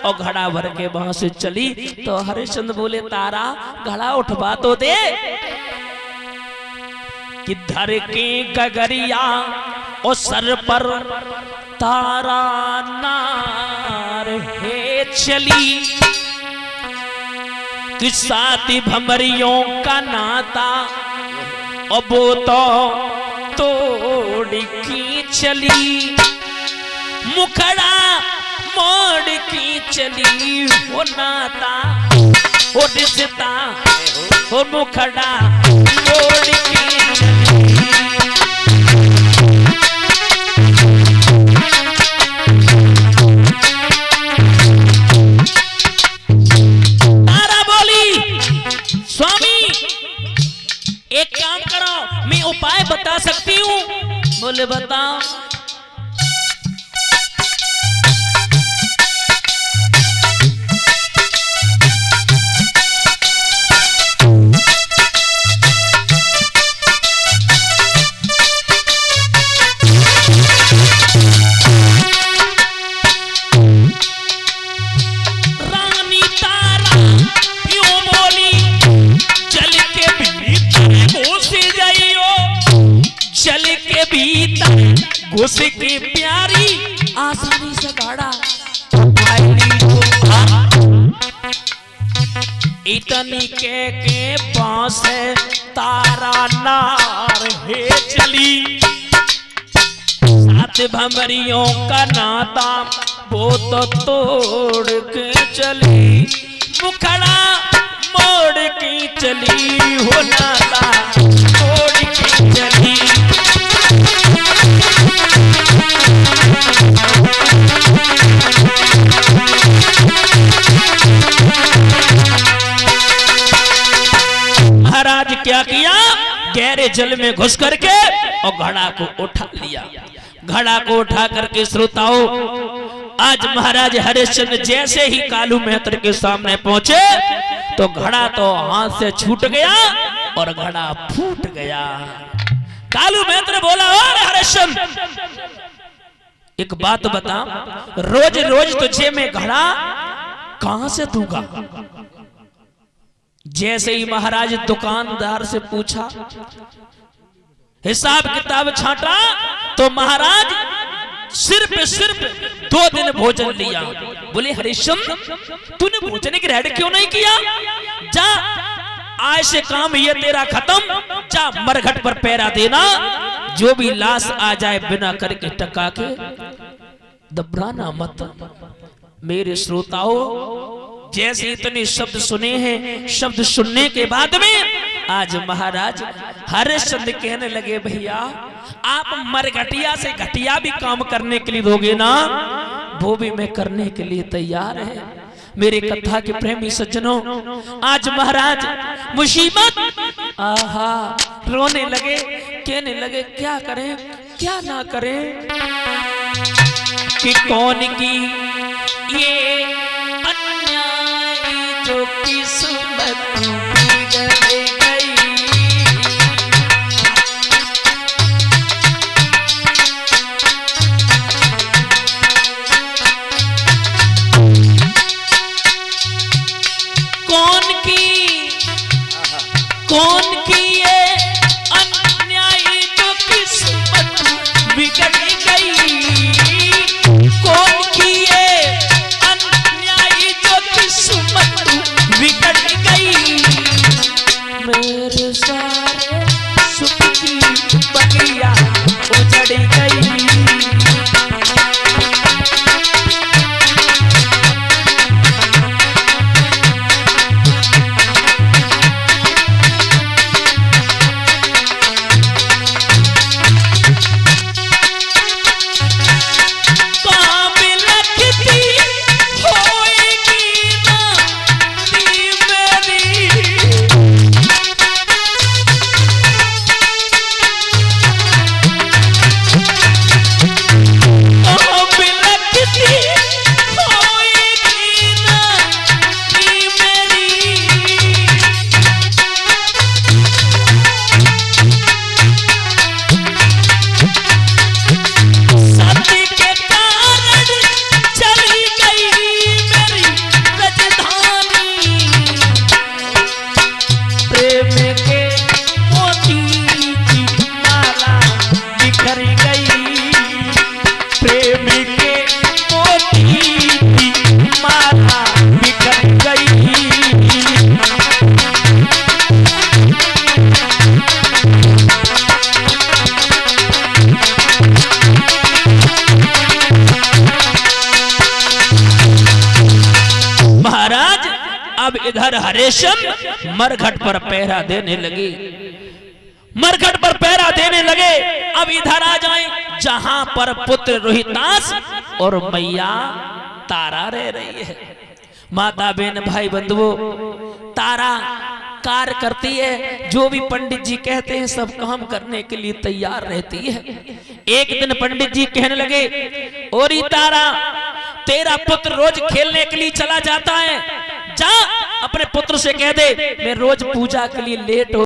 और घड़ा भर के वहां से चली। तो हरिश्चंद्र बोले तारा घड़ा उठवा तो दे। कि धर के गगरिया और सर पर तारा नार है चली। कि साथी भमरियों का नाता और वो तो तोड़ की चली। मुखड़ा मोड़ की चली वो नाता वो रिश्ता वो मुखड़ा मोड़ की चली। तारा बोली स्वामी एक काम करो, मैं उपाय बता सकती हूँ। बोले बताओ। रानी तारा क्यों बोली जल के भीतर घुस जाइयो। जल के भीतर घुस के प्यारी आसानी से घड़ा इतनी के पास है तारा नार है चली। साथ भमरियों का नाता वो तो तोड़ के चली। मुखड़ा मोड़ की चली हो नाता तोड़ के चली। महाराज क्या किया, गहरे जल में घुस करके और घड़ा को उठा लिया। घड़ा को उठा करके श्रोताओं आज महाराज हरिश्चंद्र जैसे ही कालू मेहतर के सामने पहुंचे तो घड़ा तो हाथ से छूट गया और घड़ा फूट गया। कालू मेहतर बोला और हरिश्चंद्र एक बात बता, रोज रोज तुझे मैं घड़ा कहां से दूंगा। जैसे ही महाराज दुकानदार से पूछा, हिसाब किताब छाटा तो महाराज सिर्फ 2 दिन भोजन लिया। बोले हरिश्चंद्र तूने भोजन की रेड क्यों नहीं किया। जा आज से काम ये तेरा खत्म। जा मरघट पर पैरा देना, जो भी लाश आ जाए बिना करके टका के दबराना मत। मेरे श्रोताओं जैसे इतने शब्द सुने हैं, शब्द सुनने के बाद में आज महाराज हरिश्चंद्र कहने लगे भैया आप मरघटिया से घटिया भी काम करने के लिए दोगे ना, वो भी मैं करने के लिए तैयार है। मेरे कथा के प्रेमी सज्जनों आज महाराज मुसीबत आहा रोने लगे, कहने लगे क्या करें क्या ना करें। कि कौन की ये अन्याय जो किस्मत बिगड़ गई। कौन की ये अन्याय जो किस्मत बिगड़ गई। कौन की ये अन्याय जो किस्मत बिगड़ गई। मेरे सारे सुख की बगिया उजड़ गई। महाराज अब इधर हरिश्चंद्र मरघट पर पहरा देने लगे, मरघट पर पहरा देने लगे। अब इधर आ जाए जहां पर पुत्र रोहितास और मैया तारा रह रही है। माता बहन भाई बंधुओं, तारा कार्य करती है, जो भी पंडित जी कहते हैं सब काम करने के लिए तैयार रहती है। एक दिन पंडित जी कहने लगे, और तारा तेरा पुत्र रोज खेलने के लिए चला जाता है, जा अपने पुत्र से कह दे मैं रोज पूजा के लिए लेट हो